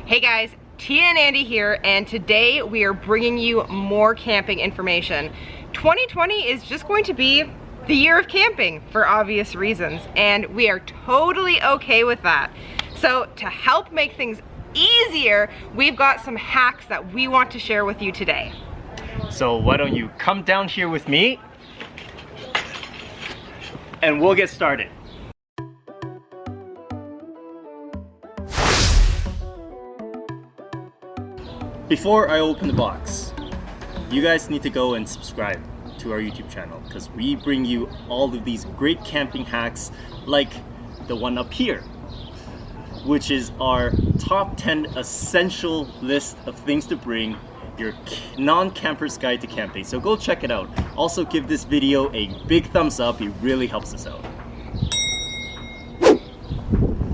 Hey guys, Tia and Andy here, and today we are bringing you more camping information. 2020 is just going to be the year of camping for obvious reasons, and we are totally okay with that. So to help make things easier, we've got some hacks that we want to share with you today. So why don't you come down here with me and we'll get started. Before I open the box, you guys need to go and subscribe to our YouTube channel because we bring you all of these great camping hacks like the one up here, which is our top 10 essential list of things to bring, your non-camper's guide to camping. So go check it out. Also give this video a big thumbs up, it really helps us out.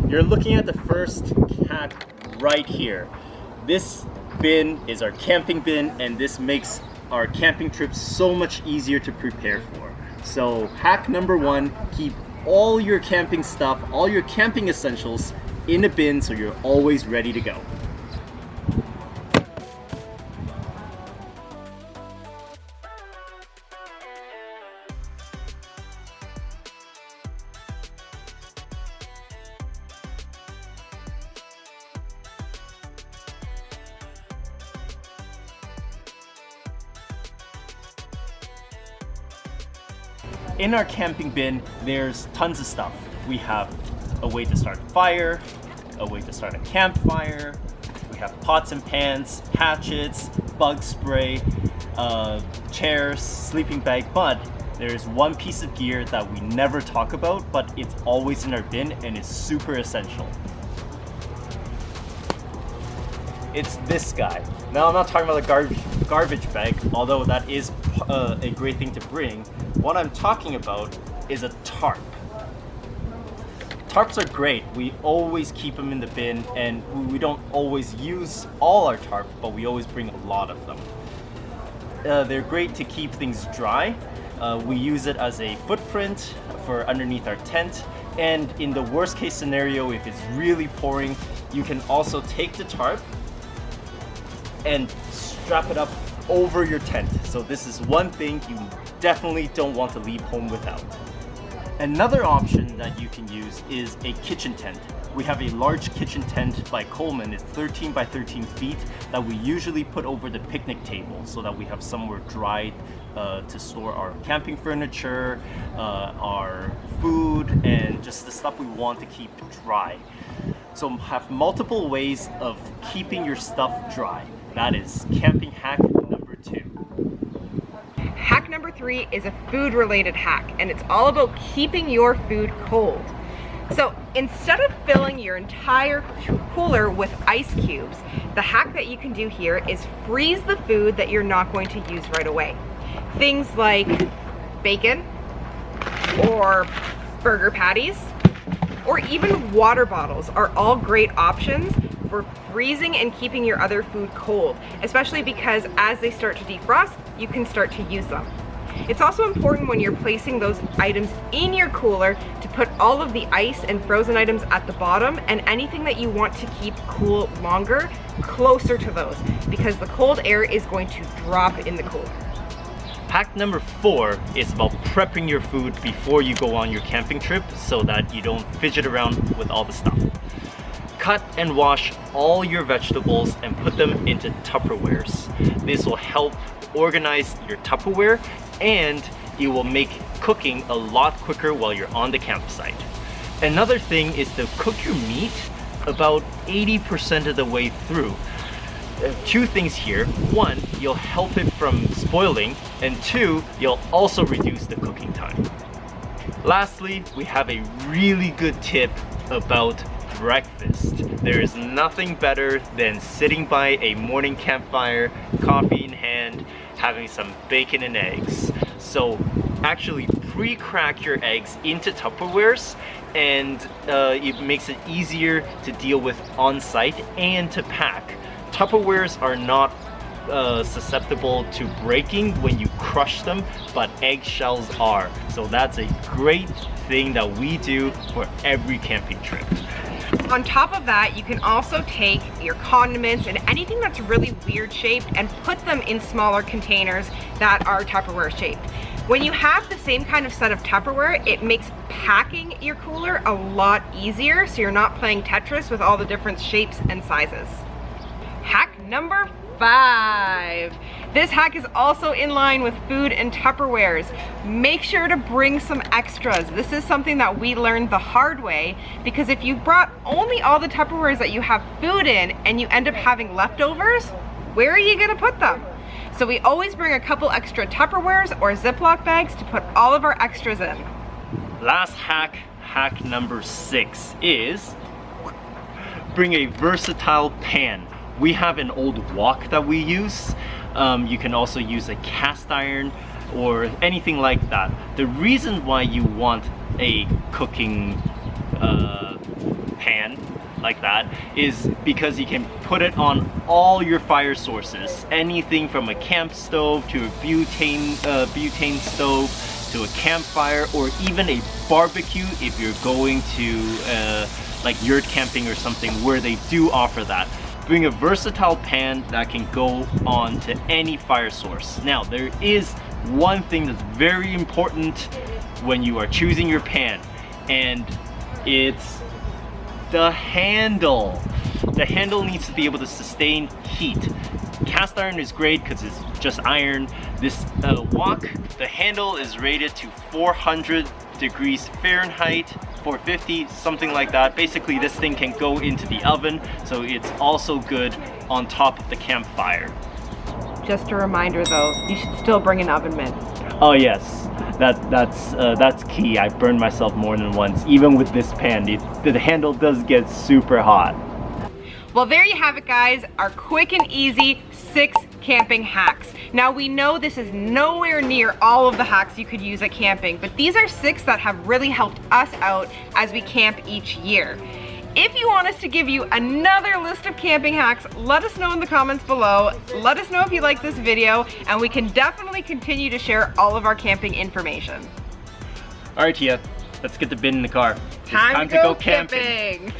You're looking at the first hack right here. This bin is our camping bin, and this makes our camping trips so much easier to prepare for. So hack number one, keep all your camping stuff, all your camping essentials in a bin so you're always ready to go. In our camping bin, there's tons of stuff. We have a way to start a fire, a way to start a campfire, we have pots and pans, hatchets, bug spray, chairs, sleeping bag, but there's one piece of gear that we never talk about, but it's always in our bin and is super essential. It's this guy. Now I'm not talking about the garbage bag, although that is a great thing to bring. What I'm talking about is a tarp. Tarps are great. We always keep them in the bin, and we don't always use all our tarp, but we always bring a lot of them. They're great to keep things dry. We use it as a footprint for underneath our tent, and in the worst case scenario, if it's really pouring, you can also take the tarp and strap it up over your tent. So this is one thing you definitely don't want to leave home without. Another option that you can use is a kitchen tent. We have a large kitchen tent by Coleman. It's 13 by 13 feet that we usually put over the picnic table so that we have somewhere dry to store our camping furniture, our food, and just the stuff we want to keep dry. So have multiple ways of keeping your stuff dry. That is camping hack number 2. Hack number 3 is a food related hack, and it's all about keeping your food cold. So instead of filling your entire cooler with ice cubes, the hack that you can do here is freeze the food that you're not going to use right away. Things like bacon or burger patties or even water bottles are all great options for freezing and keeping your other food cold, especially because as they start to defrost, you can start to use them. It's also important when you're placing those items in your cooler to put all of the ice and frozen items at the bottom, and anything that you want to keep cool longer closer to those, because the cold air is going to drop in the cooler. Hack number 4 is about prepping your food before you go on your camping trip so that you don't fidget around with all the stuff. Cut and wash all your vegetables and put them into Tupperwares. This will help organize your Tupperware, and it will make cooking a lot quicker while you're on the campsite. Another thing is to cook your meat about 80% of the way through. 2 things here. 1, you'll help it from spoiling, and 2, you'll also reduce the cooking time. Lastly, we have a really good tip about breakfast. There is nothing better than sitting by a morning campfire, coffee in hand, having some bacon and eggs. So actually pre-crack your eggs into Tupperwares, and it makes it easier to deal with on site and to pack. Tupperwares are not susceptible to breaking when you crush them, but eggshells are. So that's a great thing that we do for every camping trip. On top of that, you can also take your condiments and anything that's really weird shaped and put them in smaller containers that are Tupperware shaped. When you have the same kind of set of Tupperware, it makes packing your cooler a lot easier, so you're not playing Tetris with all the different shapes and sizes. Hack number 5. This hack is also in line with food and Tupperwares. Make sure to bring some extras. This is something that we learned the hard way, because if you've brought only all the Tupperwares that you have food in and you end up having leftovers, where are you gonna put them? So we always bring a couple extra Tupperwares or Ziploc bags to put all of our extras in. Last hack, hack number 6, is bring a versatile pan. We have an old wok that we use. You can also use a cast iron or anything like that. The reason why you want a cooking pan like that is because you can put it on all your fire sources. Anything from a camp stove to a butane stove to a campfire, or even a barbecue if you're going to like yurt camping or something where they do offer that. Bring a versatile pan that can go on to any fire source. Now, there is one thing that's very important when you are choosing your pan, and it's the handle. The handle needs to be able to sustain heat. Cast iron is great because it's just iron. This wok, the handle is rated to 400 degrees Fahrenheit, 450, something like that. Basically, this thing can go into the oven, so it's also good on top of the campfire. Just a reminder though, you should still bring an oven mitt. Oh yes, that's key. I burned myself more than once. Even with this pan, the handle does get super hot. Well, there you have it, guys, our quick and easy 6 camping hacks. Now, we know this is nowhere near all of the hacks you could use at camping, but these are 6 that have really helped us out as we camp each year. If you want us to give you another list of camping hacks, let us know in the comments below. Let us know if you like this video, and we can definitely continue to share all of our camping information. All right, Tia, let's get the bin in the car. Time to go camping.